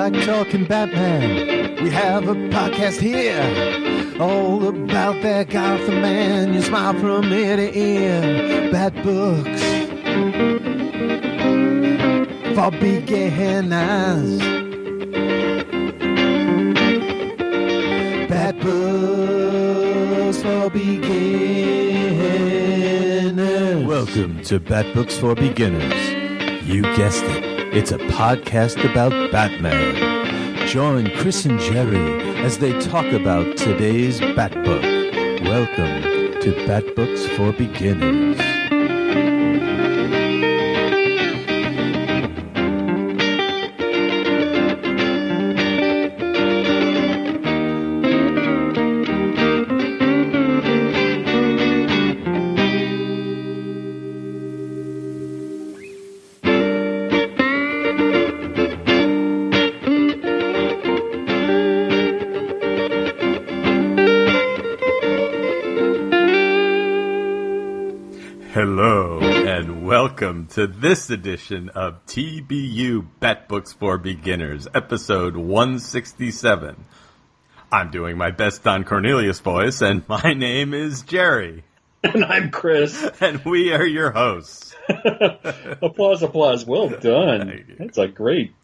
like talking Batman. We have a podcast here, all about that Gotham man. You smile from ear to ear. Bat books for beginners. Bat books for beginners. Welcome to Bat Books for Beginners. You guessed it. It's a podcast about Batman. Join Chris and Gerry as they talk about today's Bat Book. Welcome to Bat Books for Beginners. Hello, and welcome to this edition of TBU Bat Books for Beginners, episode 167. I'm doing my best Don Cornelius voice, and my name is Gerry. And I'm Chris. And we are your hosts. Applause, applause. Well done. That's a great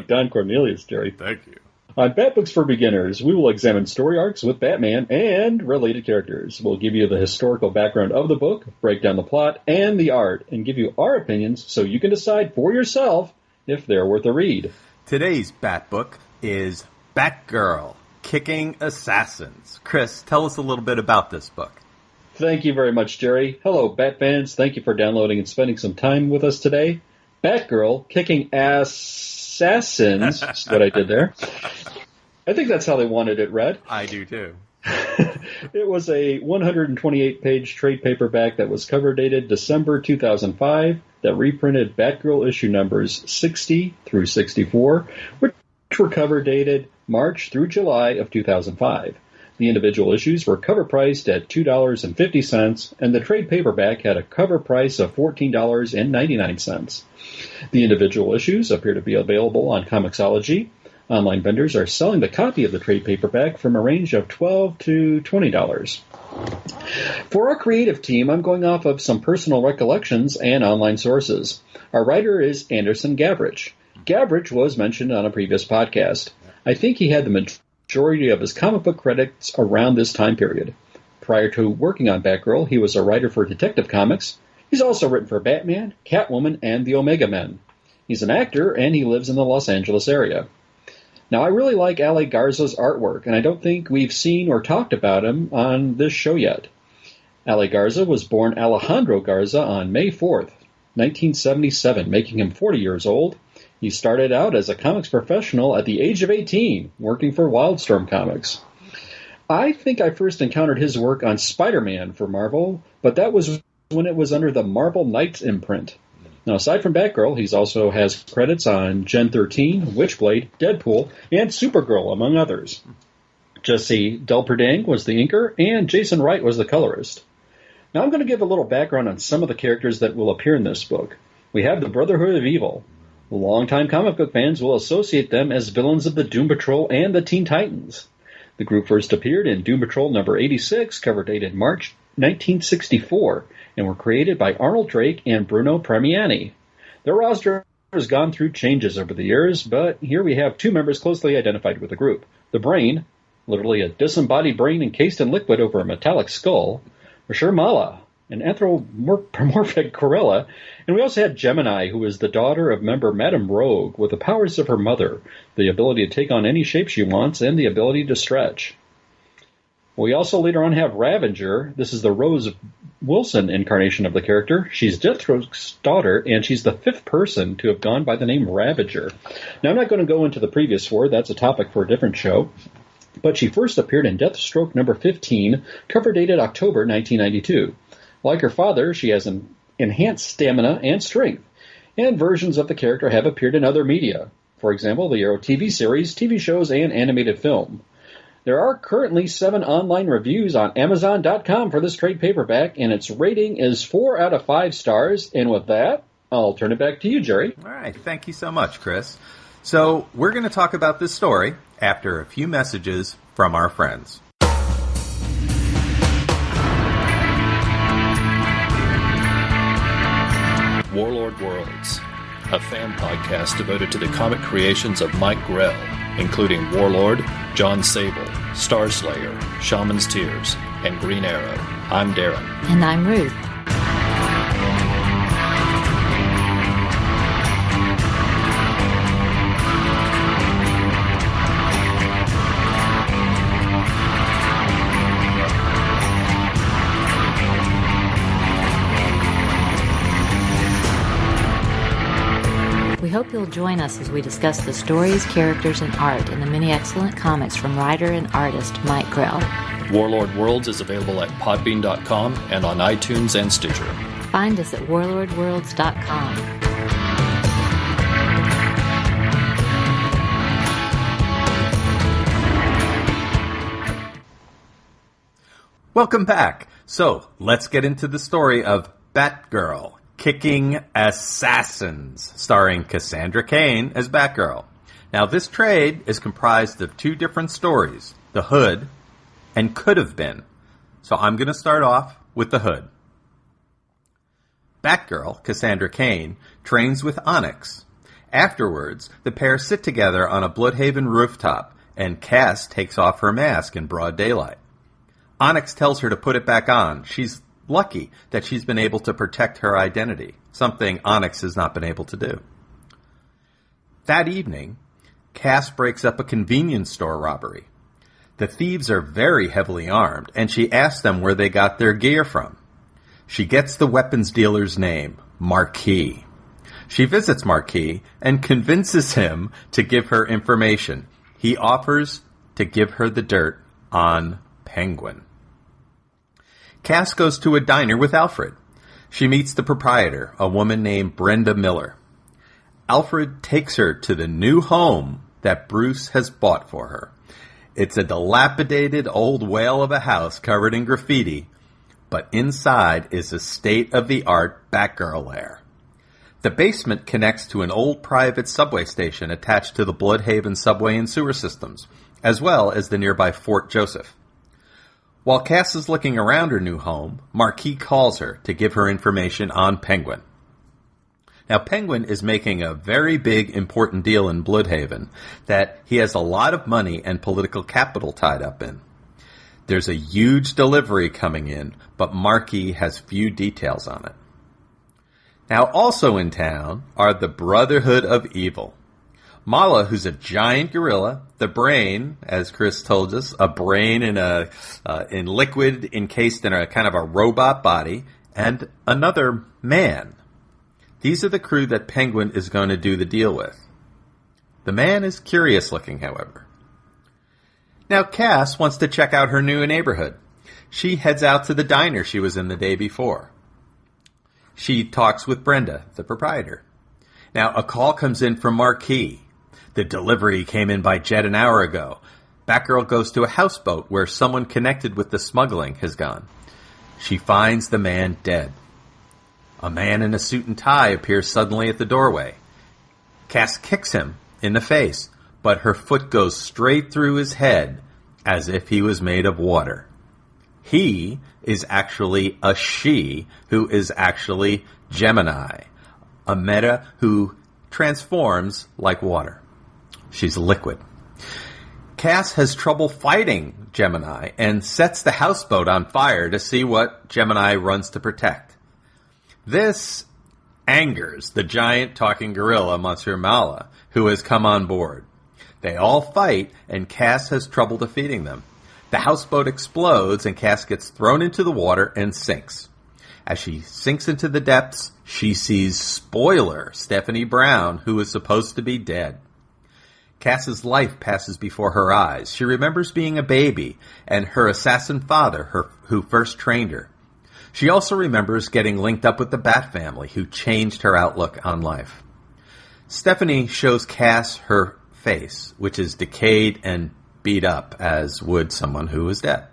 Don Cornelius, Gerry. Thank you. On Bat Books for Beginners, we will examine story arcs with Batman and related characters. We'll give you the historical background of the book, break down the plot and the art, and give you our opinions so you can decide for yourself if they're worth a read. Today's Bat Book is Batgirl, Kicking Assassins. Chris, tell us a little bit about this book. Thank you very much, Gerry. Hello, Bat fans. Thank you for downloading and spending some time with us today. Batgirl, Kicking Assassins, is what I did there. I think that's how they wanted it read. I do too. It was a 128-page trade paperback that was cover dated December 2005 that reprinted Batgirl issue numbers 60 through 64, which were cover dated March through July of 2005. The individual issues were cover priced at $2.50, and the trade paperback had a cover price of $14.99. The individual issues appear to be available on Comixology. Online vendors are selling the copy of the trade paperback from a range of $12 to $20. For our creative team, I'm going off of some personal recollections and online sources. Our writer is Anderson Gavrich. Gavrich was mentioned on a previous podcast. I think he had the majority of his comic book credits around this time period. Prior to working on Batgirl, he was a writer for Detective Comics. He's also written for Batman, Catwoman, and the Omega Men. He's an actor, and he lives in the Los Angeles area. Now, I really like Ale Garza's artwork, and I don't think we've seen or talked about him on this show yet. Ale Garza was born Alejandro Garza on May 4th, 1977, making him 40 years old. He started out as a comics professional at the age of 18, working for Wildstorm Comics. I think I first encountered his work on Spider-Man for Marvel, but that was when it was under the Marvel Knights imprint. Now, aside from Batgirl, he also has credits on Gen 13, Witchblade, Deadpool, and Supergirl, among others. Jesse Delperdang was the inker, and Jason Wright was the colorist. Now, I'm going to give a little background on some of the characters that will appear in this book. We have the Brotherhood of Evil. Longtime comic book fans will associate them as villains of the Doom Patrol and the Teen Titans. The group first appeared in Doom Patrol number 86, cover dated March 1964, and were created by Arnold Drake and Bruno Premiani. Their roster has gone through changes over the years, but here we have two members closely identified with the group. The Brain, literally a disembodied brain encased in liquid over a metallic skull, Shermala, an anthropomorphic gorilla, and we also had Gemini, who is the daughter of member Madame Rogue, with the powers of her mother, the ability to take on any shape she wants, and the ability to stretch. We also later on have Ravager. This is the Rose Wilson incarnation of the character. She's Deathstroke's daughter, and she's the fifth person to have gone by the name Ravager. Now, I'm not going to go into the previous four. That's a topic for a different show. But she first appeared in Deathstroke number 15, cover dated October 1992. Like her father, she has an enhanced stamina and strength, and versions of the character have appeared in other media. For example, the Arrow TV series, TV shows, and animated film. There are currently 7 online reviews on Amazon.com for this trade paperback, and its rating is 4 out of 5 stars. And with that, I'll turn it back to you, Gerry. All right. Thank you so much, Chris. So we're going to talk about this story after a few messages from our friends. Warlord Worlds, a fan podcast devoted to the comic creations of Mike Grell, including Warlord, John Sable, Starslayer, Shaman's Tears, and Green Arrow. I'm Darren. And I'm Ruth. We hope you'll join us as we discuss the stories, characters, and art in the many excellent comics from writer and artist Mike Grell. Warlord Worlds is available at podbean.com and on iTunes and Stitcher. Find us at warlordworlds.com. Welcome back. So, let's get into the story of Batgirl, Kicking Assassins, starring Cassandra Cain as Batgirl. Now, this trade is comprised of two different stories, The Hood and Could Have Been. So I'm going to start off with The Hood. Batgirl, Cassandra Cain, trains with Onyx. Afterwards, the pair sit together on a Bloodhaven rooftop, and Cass takes off her mask in broad daylight. Onyx tells her to put it back on. She's lucky that she's been able to protect her identity, something Onyx has not been able to do. That evening, Cass breaks up a convenience store robbery. The thieves are very heavily armed, and she asks them where they got their gear from. She gets the weapons dealer's name, Marquis. She visits Marquis and convinces him to give her information. He offers to give her the dirt on Penguin. Cass goes to a diner with Alfred. She meets the proprietor, a woman named Brenda Miller. Alfred takes her to the new home that Bruce has bought for her. It's a dilapidated old whale of a house covered in graffiti, but inside is a state-of-the-art Batgirl lair. The basement connects to an old private subway station attached to the Bloodhaven subway and sewer systems, as well as the nearby Fort Joseph. While Cass is looking around her new home, Marquis calls her to give her information on Penguin. Now, Penguin is making a very big, important deal in Bloodhaven that he has a lot of money and political capital tied up in. There's a huge delivery coming in, but Marquis has few details on it. Now, also in town are the Brotherhood of Evil. Mala, who's a giant gorilla, the Brain, as Chris told us, a brain in liquid encased in a kind of a robot body, and another man. These are the crew that Penguin is going to do the deal with. The man is curious looking, however. Now, Cass wants to check out her new neighborhood. She heads out to the diner she was in the day before. She talks with Brenda, the proprietor. Now, a call comes in from Marquis. The delivery came in by jet an hour ago. Batgirl goes to a houseboat where someone connected with the smuggling has gone. She finds the man dead. A man in a suit and tie appears suddenly at the doorway. Cass kicks him in the face, but her foot goes straight through his head as if he was made of water. He is actually a she who is actually Gemini, a meta who transforms like water. She's liquid. Cass has trouble fighting Gemini and sets the houseboat on fire to see what Gemini runs to protect. This angers the giant talking gorilla, Monsieur Mala, who has come on board. They all fight, and Cass has trouble defeating them. The houseboat explodes, and Cass gets thrown into the water and sinks. As she sinks into the depths, she sees Spoiler, Stephanie Brown, who is supposed to be dead. Cass's life passes before her eyes. She remembers being a baby and her assassin father, who first trained her. She also remembers getting linked up with the Bat family, who changed her outlook on life. Stephanie shows Cass her face, which is decayed and beat up, as would someone who is dead.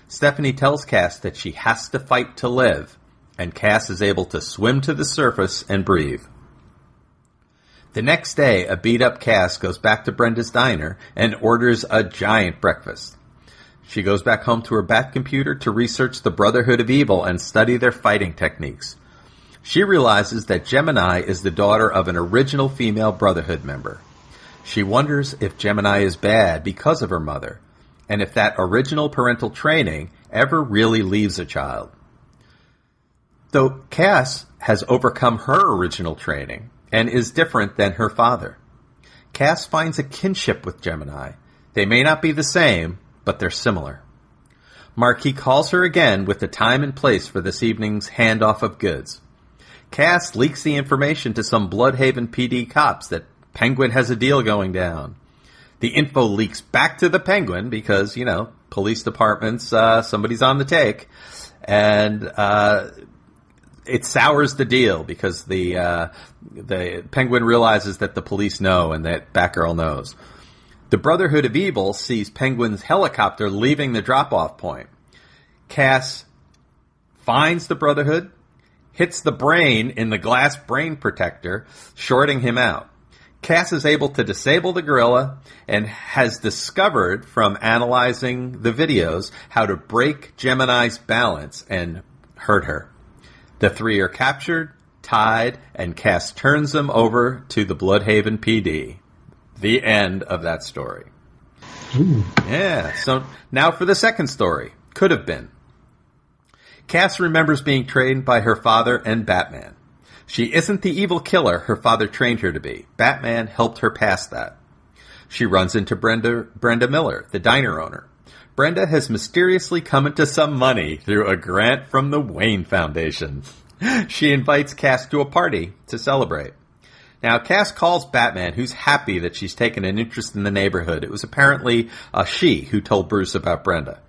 Stephanie tells Cass that she has to fight to live, and Cass is able to swim to the surface and breathe. The next day, a beat-up Cass goes back to Brenda's diner and orders a giant breakfast. She goes back home to her Bat computer to research the Brotherhood of Evil and study their fighting techniques. She realizes that Gemini is the daughter of an original female Brotherhood member. She wonders if Gemini is bad because of her mother, and if that original parental training ever really leaves a child. Though Cass has overcome her original training and is different than her father, Cass finds a kinship with Gemini. They may not be the same, but they're similar. Marquis calls her again with the time and place for this evening's handoff of goods. Cass leaks the information to some Bloodhaven PD cops that Penguin has a deal going down. The info leaks back to the Penguin because, police departments, somebody's on the take, and it sours the deal because the Penguin realizes that the police know and that Batgirl knows. The Brotherhood of Evil sees Penguin's helicopter leaving the drop-off point. Cass finds the Brotherhood, hits the brain in the glass brain protector, shorting him out. Cass is able to disable the gorilla and has discovered from analyzing the videos how to break Gemini's balance and hurt her. The three are captured, tied, and Cass turns them over to the Bloodhaven PD. The end of that story. Ooh. Yeah, so now for the second story. Could have been. Cass remembers being trained by her father and Batman. She isn't the evil killer her father trained her to be. Batman helped her past that. She runs into Brenda Miller, the diner owner. Brenda has mysteriously come into some money through a grant from the Wayne Foundation. She invites Cass to a party to celebrate. Now, Cass calls Batman, who's happy that she's taken an interest in the neighborhood. It was apparently she who told Bruce about Brenda.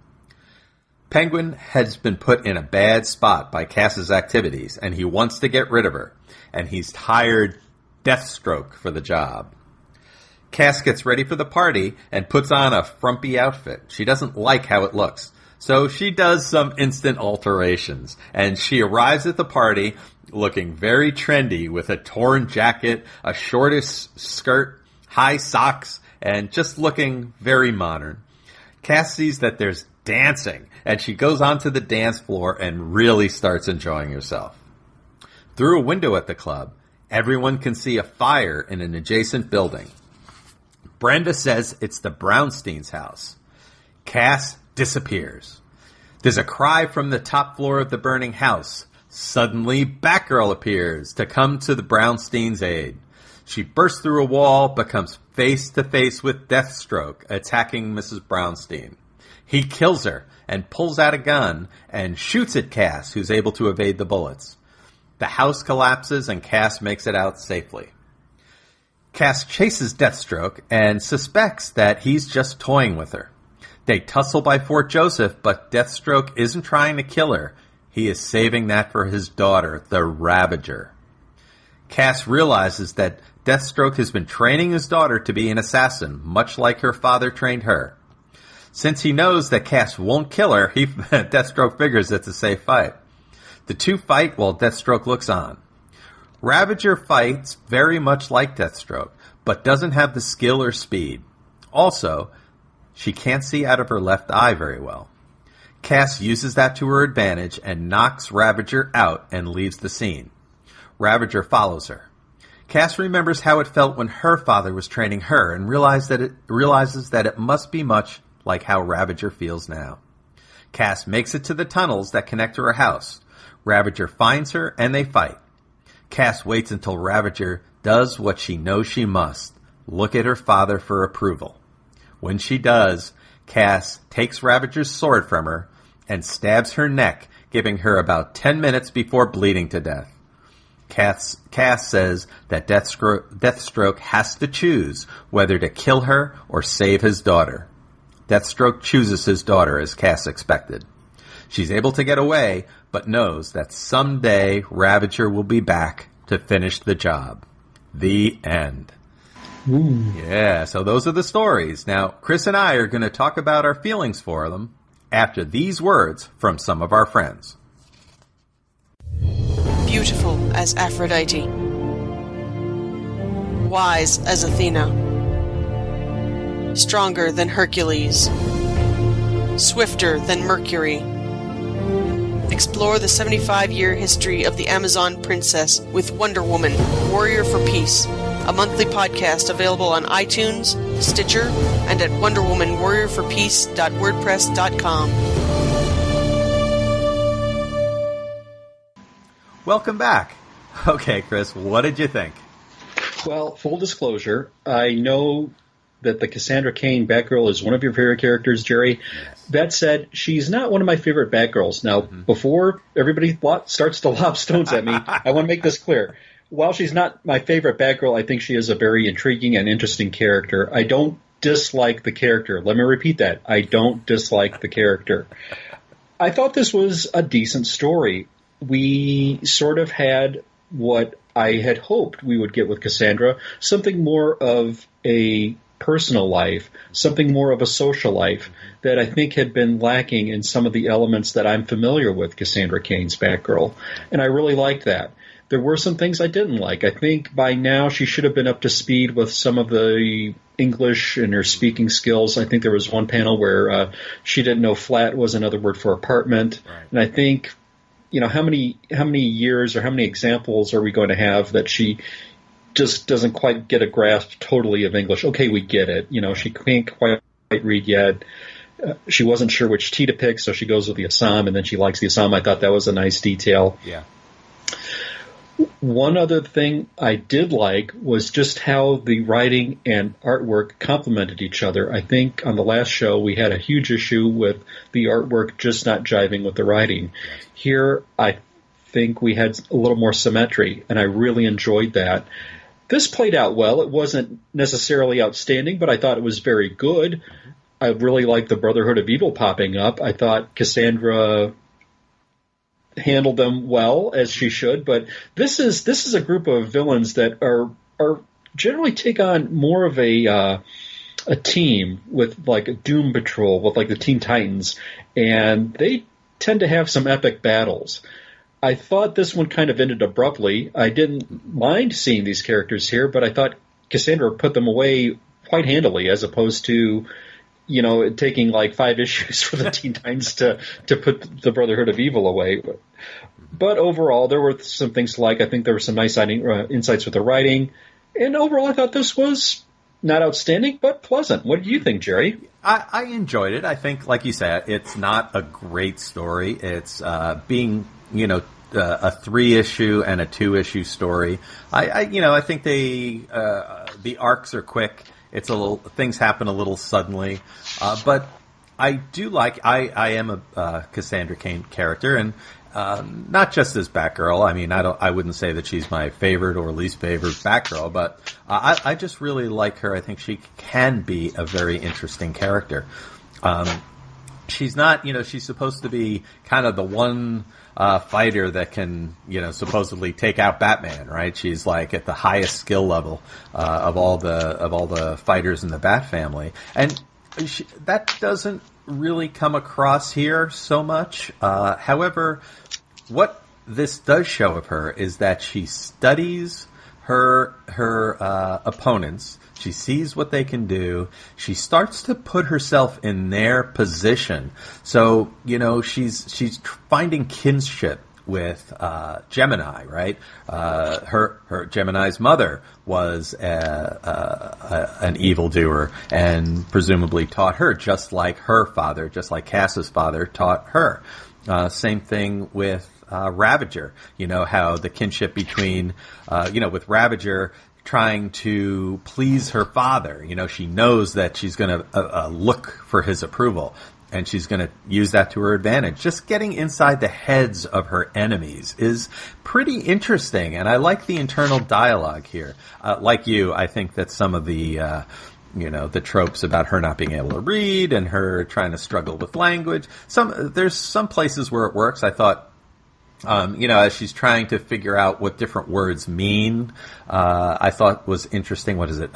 Penguin has been put in a bad spot by Cass's activities, and he wants to get rid of her, and he's hired Deathstroke for the job. Cass gets ready for the party and puts on a frumpy outfit. She doesn't like how it looks, so she does some instant alterations, and she arrives at the party looking very trendy with a torn jacket, a shortish skirt, high socks, and just looking very modern. Cass sees that there's dancing, and she goes onto the dance floor and really starts enjoying herself. Through a window at the club, everyone can see a fire in an adjacent building. Brenda says it's the Brownstein's house. Cass disappears. There's a cry from the top floor of the burning house. Suddenly, Batgirl appears to come to the Brownstein's aid. She bursts through a wall, but comes face-to-face with Deathstroke, attacking Mrs. Brownstein. He kills her and pulls out a gun and shoots at Cass, who's able to evade the bullets. The house collapses and Cass makes it out safely. Cass chases Deathstroke and suspects that he's just toying with her. They tussle by Fort Joseph, but Deathstroke isn't trying to kill her. He is saving that for his daughter, the Ravager. Cass realizes that Deathstroke has been training his daughter to be an assassin, much like her father trained her. Since he knows that Cass won't kill her, Deathstroke figures it's a safe fight. The two fight while Deathstroke looks on. Ravager fights very much like Deathstroke, but doesn't have the skill or speed. Also, she can't see out of her left eye very well. Cass uses that to her advantage and knocks Ravager out and leaves the scene. Ravager follows her. Cass remembers how it felt when her father was training her and realizes that it must be much like how Ravager feels now. Cass makes it to the tunnels that connect to her house. Ravager finds her and they fight. Cass waits until Ravager does what she knows she must, look at her father for approval. When she does, Cass takes Ravager's sword from her and stabs her neck, giving her about 10 minutes before bleeding to death. Cass says that Deathstroke has to choose whether to kill her or save his daughter. Deathstroke chooses his daughter as Cass expected. She's able to get away, but knows that someday Ravager will be back to finish the job. The end. Ooh. Yeah, so those are the stories. Now, Chris and I are going to talk about our feelings for them after these words from some of our friends. Beautiful as Aphrodite. wise as Athena, stronger than Hercules, swifter than Mercury. Explore the 75-year history of the Amazon princess with Wonder Woman, Warrior for Peace, a monthly podcast available on iTunes, Stitcher, and at wonderwomanwarriorforpeace.wordpress.com. Welcome back. Okay, Chris, what did you think? Well, full disclosure, I know that the Cassandra Cain Batgirl is one of your favorite characters, Jerry. Yes. That said, she's not one of my favorite Batgirls. Now, before everybody starts to lob stones at me, I want to make this clear. While she's not my favorite Batgirl, I think she is a very intriguing and interesting character. I don't dislike the character. Let me repeat that. I don't dislike the character. I thought this was a decent story. We sort of had what I had hoped we would get with Cassandra, something more of a personal life, something more of a social life that I think had been lacking in some of the elements that I'm familiar with Cassandra Cain's Batgirl. And I really liked that. There were some things I didn't like. I think by now she should have been up to speed with some of the English and her speaking skills. I think there was one panel where she didn't know flat was another word for apartment. Right. And I think, how many years or how many examples are we going to have that she just doesn't quite get a grasp totally of English? Okay, we get it. She can't quite read yet. She wasn't sure which T to pick, so she goes with the Assam, and then she likes the Assam. I thought that was a nice detail. Yeah. One other thing I did like was just how the writing and artwork complemented each other. I think on the last show we had a huge issue with the artwork just not jiving with the writing. Yes. Here I think we had a little more symmetry, and I really enjoyed that. This played out well. It wasn't necessarily outstanding, but I thought it was very good. I really liked the Brotherhood of Evil popping up. I thought Cassandra handled them well, as she should, but this is a group of villains that are generally take on more of a team with like a Doom Patrol, with like the Teen Titans, and they tend to have some epic battles. I thought this one kind of ended abruptly. I didn't mind seeing these characters here, but I thought Cassandra put them away quite handily, as opposed to taking like 5 issues for the Teen Titans to put the Brotherhood of Evil away. But overall, there were some things to like. I think there were some nice insights with the writing. And overall, I thought this was not outstanding, but pleasant. What did you think, Jerry? I enjoyed it. I think, like you said, it's not a great story. It's being, a 3-issue and a 2-issue story. I think the arcs are quick. It's things happen a little suddenly, but I do like. I am a Cassandra Cain character, and not just as Batgirl. I mean, I wouldn't say that she's my favorite or least favorite Batgirl, but I just really like her. I think she can be a very interesting character. She's not, she's supposed to be kind of the one fighter that can, supposedly take out Batman, right? She's like at the highest skill level of all the fighters in the Bat family, and that doesn't really come across here so much. However, what this does show of her is that she studies her opponents. She sees what they can do. She starts to put herself in their position. So, she's finding kinship with Gemini, right? Her Gemini's mother was an evildoer and presumably taught her, just like her father, just like Cass's father taught her. Same thing with Ravager. How the kinship between, with Ravager trying to please her father. She knows that she's going to look for his approval, and she's going to use that to her advantage. Just getting inside the heads of her enemies is pretty interesting, and I like the internal dialogue here. Like you, I think that some of the the tropes about her not being able to read and her trying to struggle with language, there's some places where it works. I thought as she's trying to figure out what different words mean, I thought was interesting. What is it?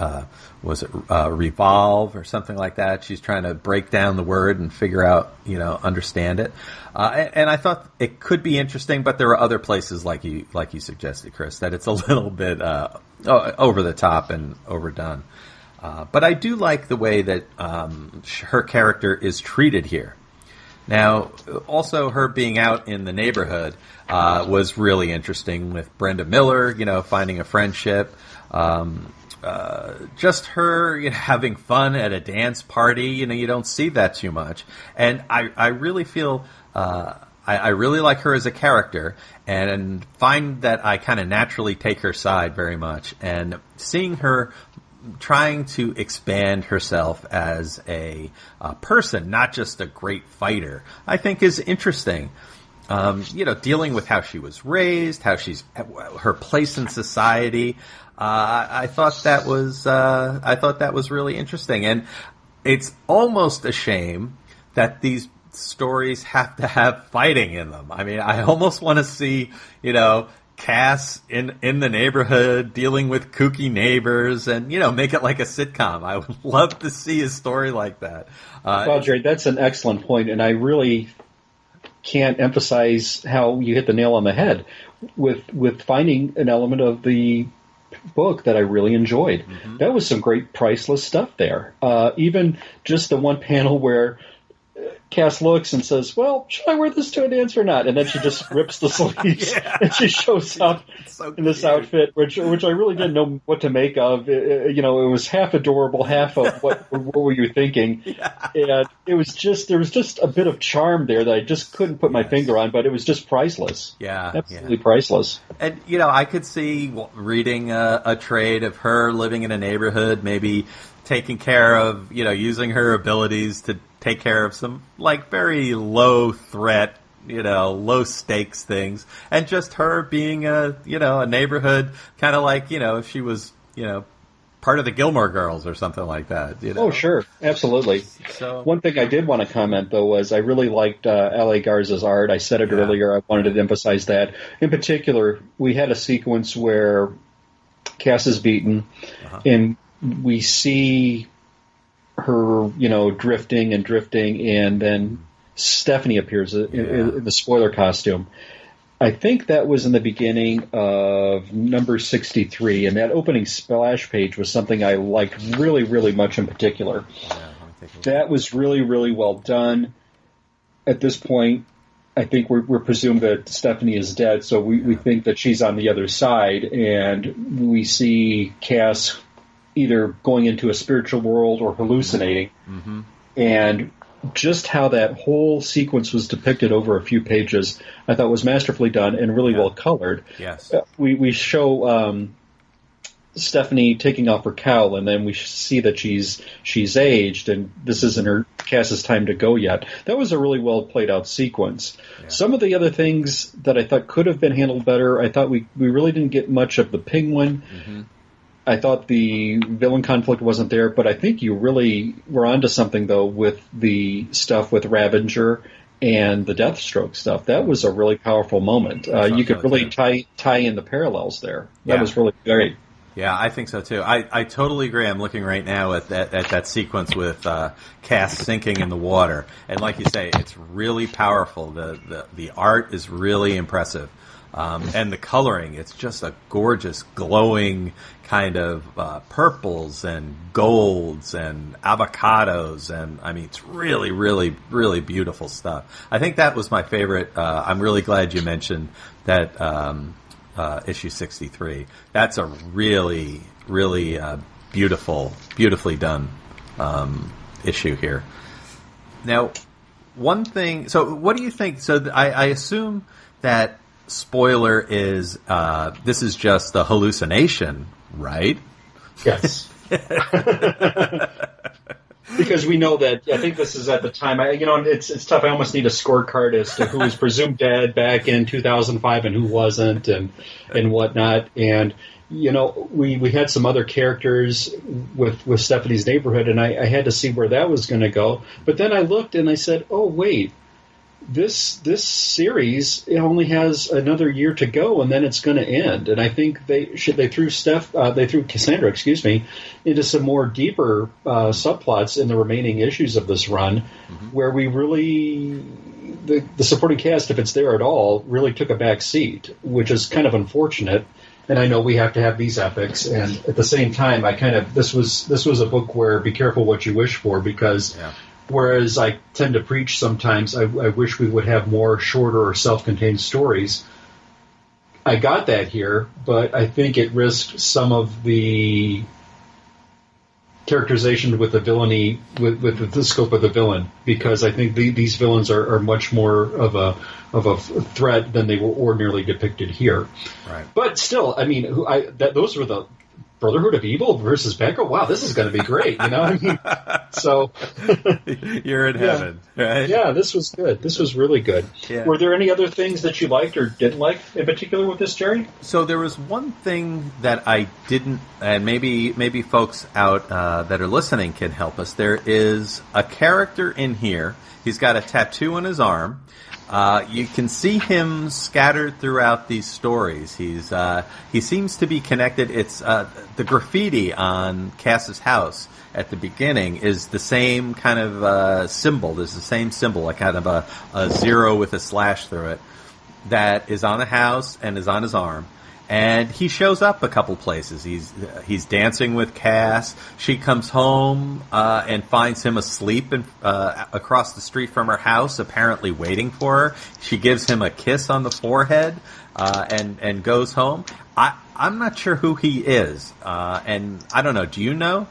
Was it revolve or something like that? She's trying to break down the word and figure out, understand it. And I thought it could be interesting, but there are other places, like you suggested, Chris, that it's a little bit over the top and overdone. But I do like the way that her character is treated here. Now, also her being out in the neighborhood was really interesting with Brenda Miller, finding a friendship. Just her having fun at a dance party, you don't see that too much. And I really feel I really like her as a character and find that I kind of naturally take her side very much. And seeing her trying to expand herself as a person, not just a great fighter, I think is interesting. Dealing with how she was raised, how her place in society. I thought that was really interesting, and it's almost a shame that these stories have to have fighting in them. I mean, I almost want to see, Cass in the neighborhood dealing with kooky neighbors and, make it like a sitcom. I would love to see a story like that. Well, Jerry, that's an excellent point, and I really can't emphasize how you hit the nail on the head with finding an element of the book that I really enjoyed. Mm-hmm. That was some great priceless stuff there. Even just the one panel where Cass looks and says, well, should I wear this to a dance or not? And then she just rips the sleeves and she shows up in this outfit, which I really didn't know what to make of. It was half adorable, half of what were you thinking? Yeah. And there was just a bit of charm there that I just couldn't put my finger on, but it was just priceless. Yeah. Absolutely priceless. And, I could see reading a trade of her living in a neighborhood, maybe taking care of, using her abilities to take care of some very low threat, low stakes things, and just her being a neighborhood kind of like, if she was, part of the Gilmore Girls or something like that. Oh, sure. Absolutely. So, one thing I did want to comment, though, was I really liked L.A. Garza's art. I said it earlier. I wanted to emphasize that. In particular, we had a sequence where Cass is beaten, and we see her, drifting, and then Stephanie appears in the spoiler costume. I think that was in the beginning of number 63, and that opening splash page was something I liked really, really much in particular. That was really, really well done. At this point, I think we're presumed that Stephanie is dead, so we think that she's on the other side, and we see Cass either going into a spiritual world or hallucinating. Mm-hmm. And just how that whole sequence was depicted over a few pages, I thought was masterfully done and really well colored. Yes. We show Stephanie taking off her cowl, and then we see that she's aged, and this isn't her Cass's time to go yet. That was a really well played out sequence. Yeah. Some of the other things that I thought could have been handled better, I thought we really didn't get much of the penguin. Mm-hmm. I thought the villain conflict wasn't there, but I think you really were onto something, though, with the stuff with Ravager and the Deathstroke stuff. That was a really powerful moment. You could really tie in the parallels there. That was really great. Yeah, I think so, too. I totally agree. I'm looking right now at that sequence with Cass sinking in the water. And like you say, it's really powerful. The art is really impressive. And the coloring, it's just a gorgeous, glowing kind of purples and golds and avocados. And, I mean, it's really, really, really beautiful stuff. I think that was my favorite. I'm really glad you mentioned that issue 63. That's a really, really beautifully done issue here. Now, one thing... So, what do you think? So, I assume that... Spoiler is this is just a hallucination, right? Yes. Because we know that, I think this is at the time, it's tough. I almost need a scorecard as to who was presumed dead back in 2005 and who wasn't and whatnot. And, we had some other characters with Stephanie's neighborhood, and I had to see where that was going to go. But then I looked and I said, oh, wait. this series, it only has another year to go, and then it's going to end. And I think they threw Cassandra, into some more deeper subplots in the remaining issues of this run, where we really the supporting cast, if it's there at all, really took a back seat, which is kind of unfortunate. And I know we have to have these epics, and at the same time, this was a book where be careful what you wish for, because whereas I tend to preach sometimes, I wish we would have more shorter or self-contained stories. I got that here, but I think it risked some of the characterization with the villainy, with the scope of the villain, because I think these villains are much more of a threat than they were ordinarily depicted here. Right. But still, I mean, those were the Brotherhood of Evil versus Batgirl. Wow, this is going to be great. I mean, so you're in heaven, right? Yeah, this was good. This was really good. Yeah. Were there any other things that you liked or didn't like in particular with this, Gerry? So there was one thing that I didn't, and maybe folks out that are listening can help us. There is a character in here. He's got a tattoo on his arm. You can see him scattered throughout these stories. He seems to be connected. It's the graffiti on Cass's house at the beginning is the same kind of symbol. There's the same symbol, like kind of a zero with a slash through it, that is on the house and is on his arm. And he shows up a couple places. He's dancing with Cass. She comes home and finds him asleep across the street from her house, apparently waiting for her. She gives him a kiss on the forehead and goes home. I'm not sure who he is, and I don't know. Do you know?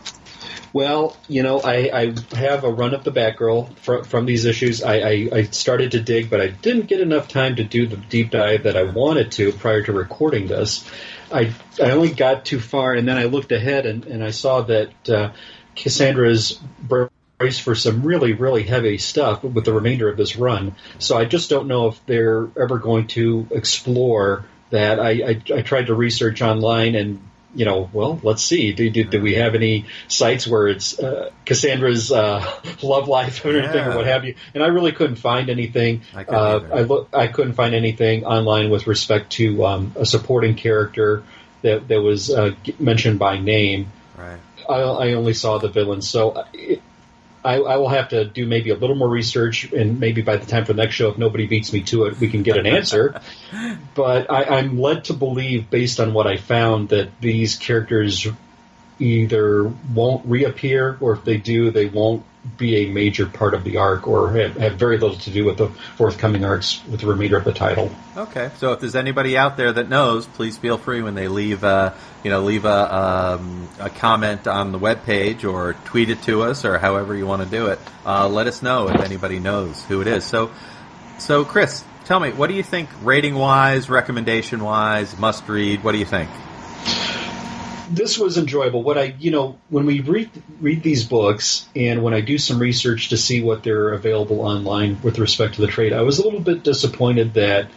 Well, I have a run of the Batgirl from these issues. I started to dig, but I didn't get enough time to do the deep dive that I wanted to prior to recording this. I only got too far, and then I looked ahead, and I saw that Cassandra's braced for some really, really heavy stuff with the remainder of this run. So I just don't know if they're ever going to explore that. I tried to research online, and well, let's see. Do we have any sites where it's Cassandra's love life or anything or what have you? And I really couldn't find anything. I couldn't find anything online with respect to a supporting character that was mentioned by name. Right. I only saw the villain, so I will have to do maybe a little more research, and maybe by the time for the next show, if nobody beats me to it, we can get an answer. But I'm led to believe, based on what I found, that these characters either won't reappear, or if they do, they won't be a major part of the arc, or have very little to do with the forthcoming arcs with the remainder of the title. Okay, so if there's anybody out there that knows, please feel free when they leave a comment on the webpage or tweet it to us, or however you want to do it. Let us know if anybody knows who it is. So Chris, tell me, what do you think, rating-wise, recommendation-wise, must-read? What do you think? This was enjoyable. When we read these books, and when I do some research to see what they're available online with respect to the trade, I was a little bit disappointed that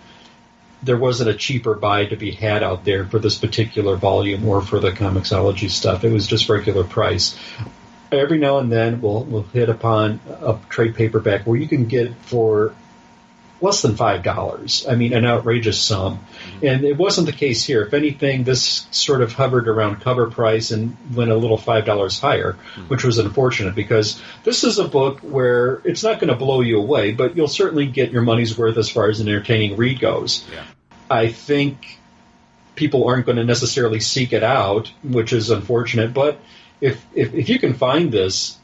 there wasn't a cheaper buy to be had out there for this particular volume or for the Comixology stuff. It was just regular price. Every now and then we'll hit upon a trade paperback where you can get it for less than $5. I mean, an outrageous sum. And it wasn't the case here. If anything, this sort of hovered around cover price and went a little $5 higher, which was unfortunate, because this is a book where it's not going to blow you away, but you'll certainly get your money's worth as far as an entertaining read goes. Yeah. I think people aren't going to necessarily seek it out, which is unfortunate, but if you can find this,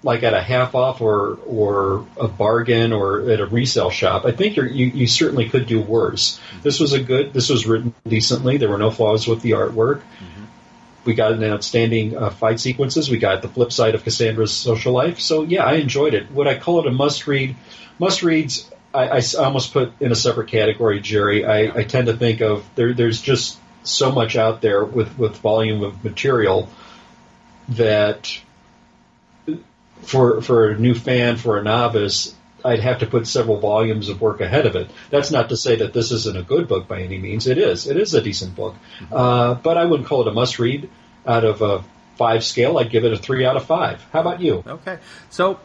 like at a half off or a bargain or at a resale shop, I think you certainly could do worse. This was written decently. There were no flaws with the artwork. Mm-hmm. We got an outstanding fight sequences. We got the flip side of Cassandra's social life. So yeah, I enjoyed it. Would I call it a must read? Must reads, I almost put in a separate category, Gerry. I tend to think of there's just so much out there with volume of material that for a new fan, for a novice, I'd have to put several volumes of work ahead of it. That's not to say that this isn't a good book by any means. It is. It is a decent book. But I wouldn't call it a must-read. Out of a 5 scale, I'd give it a 3 out of 5. How about you? Okay. So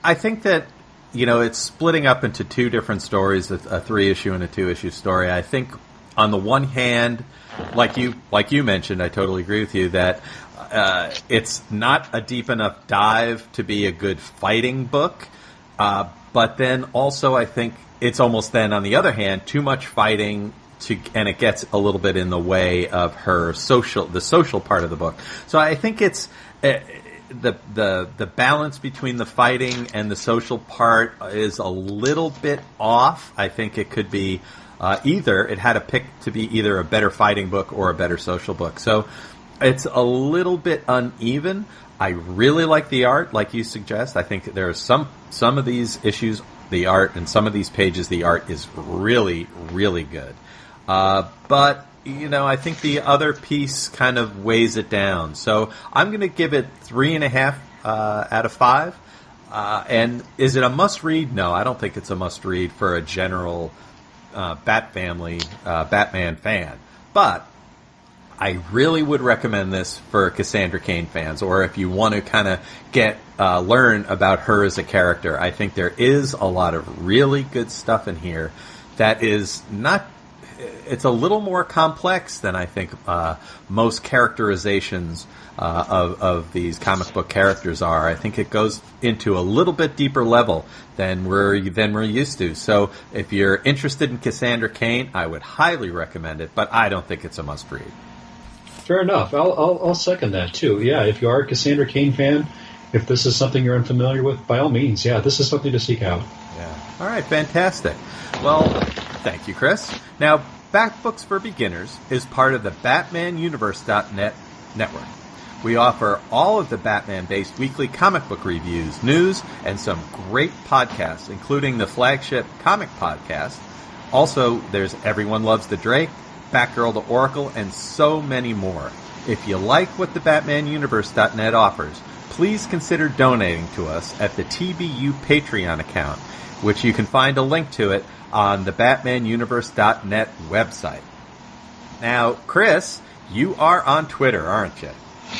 I think that it's splitting up into two different stories, a 3-issue and a 2-issue story. I think on the one hand, like you mentioned, I totally agree with you that it's not a deep enough dive to be a good fighting book. But then also I think it's almost then, on the other hand, too much fighting and it gets a little bit in the way of the social part of the book. So I think it's the balance between the fighting and the social part is a little bit off. I think it could be it had a pick to be either a better fighting book or a better social book. So it's a little bit uneven. I really like the art, like you suggest. I think there are some of these issues, the art, and some of these pages, the art is really, really good. But, I think the other piece kind of weighs it down. So I'm going to give it 3.5 out of 5. And is it a must-read? No, I don't think it's a must-read for a general Batman fan. But I really would recommend this for Cassandra Cain fans, or if you want to kind of learn about her as a character. I think there is a lot of really good stuff in here that is not. It's a little more complex than I think most characterizations of these comic book characters are. I think it goes into a little bit deeper level than we're used to. So if you're interested in Cassandra Cain, I would highly recommend it, but I don't think it's a must-read. Fair enough. I'll second that too. Yeah, if you are a Cassandra Cain fan, if this is something you're unfamiliar with, by all means, yeah, this is something to seek out. Yeah. All right, fantastic. Well, thank you, Chris. Now, Bat Books for Beginners is part of the BatmanUniverse.net network. We offer all of the Batman-based weekly comic book reviews, news, and some great podcasts, including the flagship comic podcast. Also, there's Everyone Loves the Drake, Batgirl to Oracle, and so many more. If you like what the BatmanUniverse.net offers, please consider donating to us at the TBU Patreon account, which you can find a link to it on the BatmanUniverse.net website. Now, Chris, you are on Twitter, aren't you?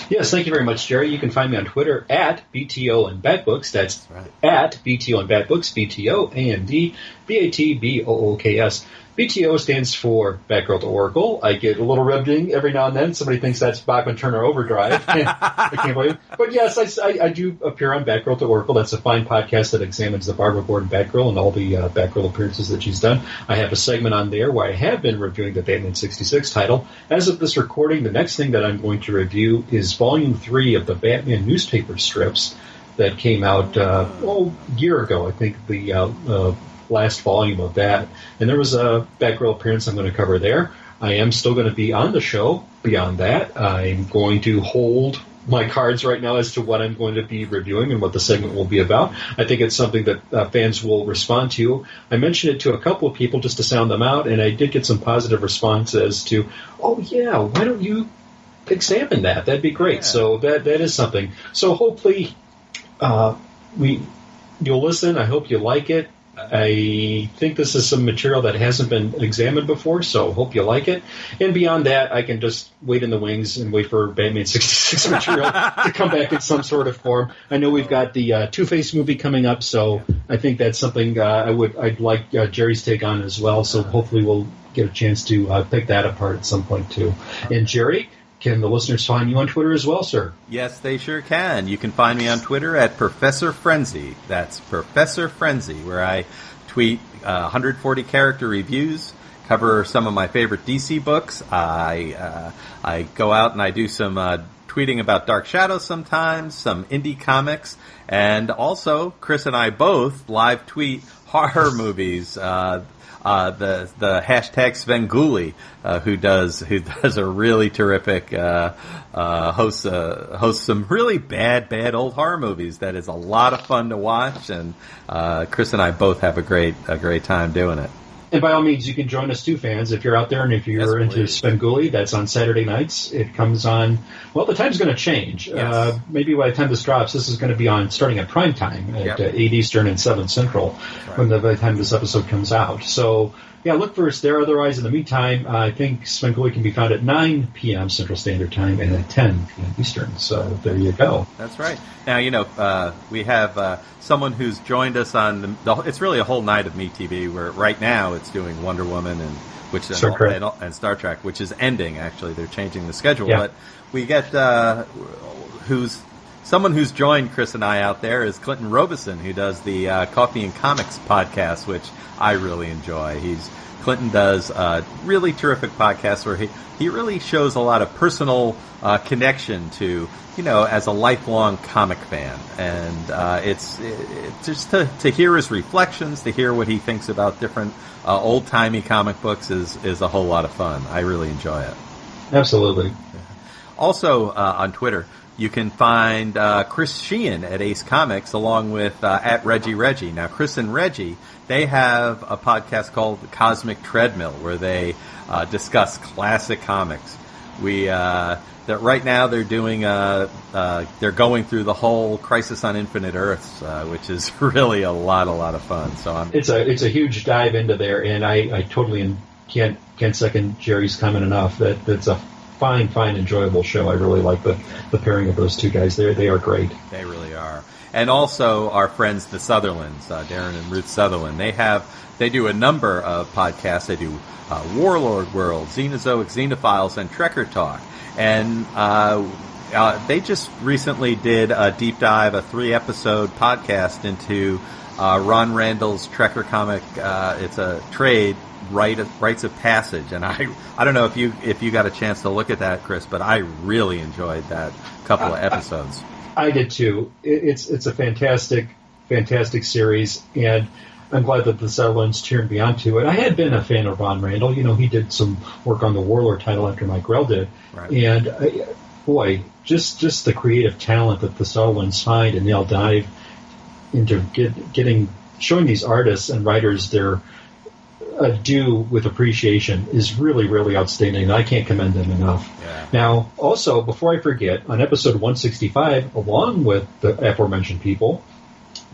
Yes, thank you very much, Jerry. You can find me on Twitter at BTO and Batbooks. That's right. At BTO and Batbooks, BTO&D-BATBOOKS. BTO stands for Batgirl to Oracle. I get a little ribbing every now and then. Somebody thinks that's Bachman Turner Overdrive. I can't believe it. But yes, I do appear on Batgirl to Oracle. That's a fine podcast that examines the Barbara Gordon Batgirl and all the Batgirl appearances that she's done. I have a segment on there where I have been reviewing the Batman 66 title. As of this recording, the next thing that I'm going to review is Volume 3 of the Batman newspaper strips that came out a year ago. I think the last volume of that, and there was a Batgirl appearance I'm going to cover there. I am still going to be on the show beyond that. I'm going to hold my cards right now as to what I'm going to be reviewing and what the segment will be about. I think it's something that fans will respond to. I mentioned it to a couple of people just to sound them out, and I did get some positive response as to, oh yeah, why don't you examine that? That'd be great. Yeah. So that is something. So hopefully you'll listen. I hope you like it. I think this is some material that hasn't been examined before, so hope you like it. And beyond that, I can just wait in the wings and wait for Batman 66 material to come back in some sort of form. I know we've got the Two-Face movie coming up, so I think that's something I'd like Jerry's take on as well, so hopefully we'll get a chance to pick that apart at some point too. And Jerry, can the listeners find you on Twitter as well, sir? Yes, they sure can. You can find me on Twitter at Professor Frenzy. That's Professor Frenzy, where I tweet 140 character reviews, cover some of my favorite DC books. I go out and I do some tweeting about Dark Shadows sometimes, some indie comics, and also Chris and I both live tweet horror movies. The hashtag Svengoolie, who does a really terrific hosts some really bad old horror movies that is a lot of fun to watch, and Chris and I both have a great time doing it. And by all means, you can join us too, fans, if you're out there and if you're into Svengoolie. That's on Saturday nights. It comes on, well, the time's going to change. Yes. Maybe by the time this drops, this is going to be on starting at prime time at 8 Eastern and 7 Central by the time this episode comes out. So yeah, look for us there. Otherwise, in the meantime, I think Svengoolie can be found at 9 p.m. Central Standard Time and at 10 p.m. Eastern. So there you go. That's right. Now, we have someone who's joined us on it's really a whole night of MeTV, where right now it's doing Wonder Woman and Star Trek, which is ending, actually. They're changing the schedule. Yeah. But we get someone who's joined Chris and I out there is Clinton Robeson, who does the Coffee and Comics podcast, which I really enjoy. Clinton does a really terrific podcast where he really shows a lot of personal connection to, as a lifelong comic fan. And it's just to hear his reflections, to hear what he thinks about different old-timey comic books is a whole lot of fun. I really enjoy it. Absolutely. Also, on Twitter, you can find Chris Sheehan at Ace Comics along with at Reggie. Now, Chris and Reggie, they have a podcast called The Cosmic Treadmill where they discuss classic comics. Right now they're doing they're going through the whole Crisis on Infinite Earths, which is really a lot of fun. So it's a huge dive into there, and I totally can't second Jerry's comment enough that it's a fine, enjoyable show. I really like the pairing of those two guys. They are great. They really are. And also our friends, the Sutherlands, Darren and Ruth Sutherland. They do a number of podcasts. They do Warlord World, Xenozoic Xenophiles, and Trekker Talk. And they just recently did a deep dive, a 3-episode podcast into Ron Randall's Trekker comic. It's a trade. Rites of Passage, and I don't know if you got a chance to look at that, Chris, but I really enjoyed that couple of episodes. I did too. It's a fantastic series, and I'm glad that the Sutherlands turned me onto it. I had been a fan of Ron Randall. He did some work on the Warlord title after Mike Grell did, right. And boy, just the creative talent that the Sutherlands find, and they'll dive into showing these artists and writers their due with appreciation is really, really outstanding. I can't commend them enough. Yeah. Now, also, before I forget, on episode 165, along with the aforementioned people,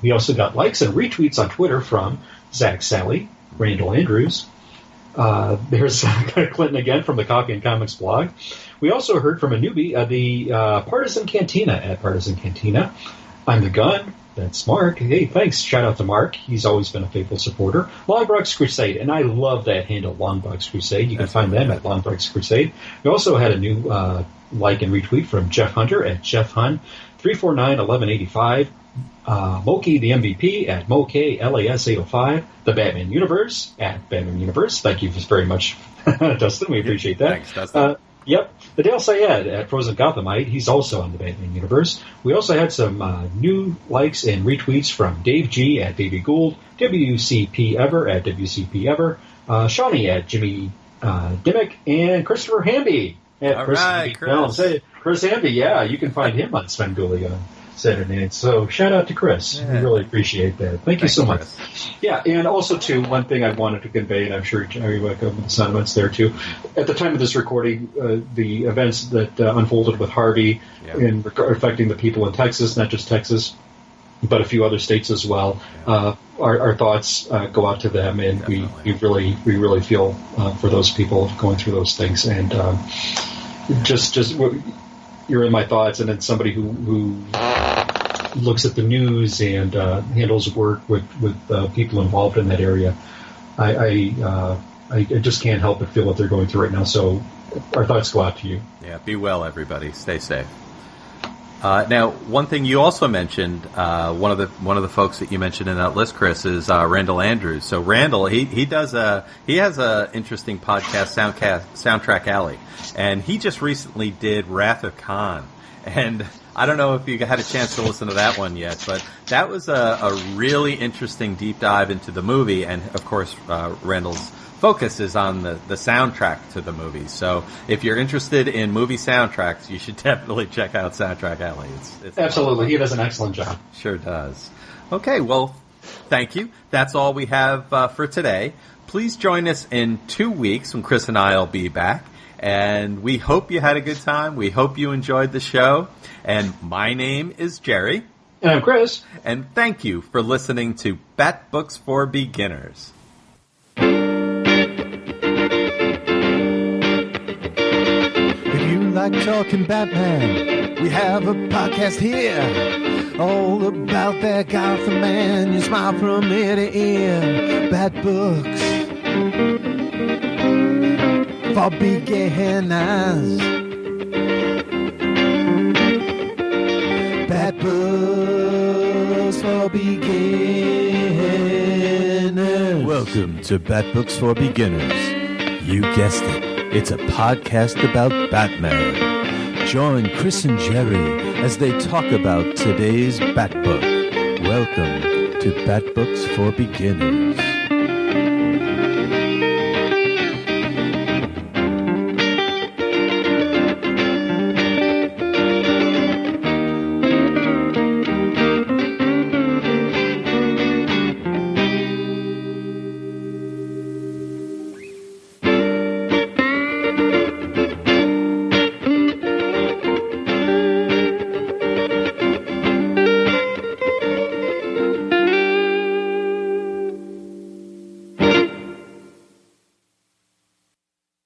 we also got likes and retweets on Twitter from Zach Sally, Randall Andrews. There's Clinton again from the Coffee and Comics blog. We also heard from a newbie, the Partisan Cantina at Partisan Cantina. I'm the Gun. That's Mark. Hey, thanks. Shout out to Mark. He's always been a faithful supporter. Longbox Crusade, and I love that handle, Longbox Crusade. You can find them at Longbox Crusade. We also had a new like and retweet from Jeff Hunter at Jeff Hun, 349-1185. Moki the MVP at Moke LAS 805. The Batman Universe at Batman Universe. Thank you very much, Dustin. We appreciate that. Thanks, Dustin. Yep. The Dale Syed at Frozen Gothamite. He's also on the Batman Universe. We also had some new likes and retweets from Dave G at Davey Gould, WCP Ever at WCP Ever, Shawnee at Jimmy Dimmick, and Christopher Hamby at All Chris right, Chris. Chris Hamby, yeah, you can find him on Svengoolie on Saturday night. So shout out to Chris. Yeah. We really appreciate that. Thank you so much. Chris. Yeah, and also, too, one thing I wanted to convey, and I'm sure Jerry will come with the sentiments there, too. At the time of this recording, the events that unfolded with Harvey in affecting the people in Texas, not just Texas, but a few other states as well, our thoughts go out to them, and we really feel for those people going through those things. And just you're in my thoughts, and then somebody who looks at the news and handles work with people involved in that area. I just can't help but feel what they're going through right now. So our thoughts go out to you. Yeah, be well, everybody. Stay safe. Now, one thing you also mentioned, one of the folks that you mentioned in that list, Chris, is Randall Andrews. So Randall, he has a interesting podcast, Soundtrack Alley, and he just recently did Wrath of Khan. And I don't know if you had a chance to listen to that one yet, but that was a really interesting deep dive into the movie. And of course, Randall's focus is on the soundtrack to the movie. So if you're interested in movie soundtracks, you should definitely check out Soundtrack Alley. It's absolutely. He does an excellent job. Sure does. Okay, well, thank you. That's all we have for today. Please join us in 2 weeks when Chris and I will be back. And we hope you had a good time. We hope you enjoyed the show. And my name is Jerry. And I'm Chris. And thank you for listening to Bat Books for Beginners. like talking Batman, we have a podcast here, all about that Gotham man. You smile from ear to ear. Bat Books for beginners. Bat Books for beginners. Welcome to Bat Books for Beginners. You guessed it. It's a podcast about Batman. Join Chris and Gerry as they talk about today's Bat Book. Welcome to Bat Books for Beginners.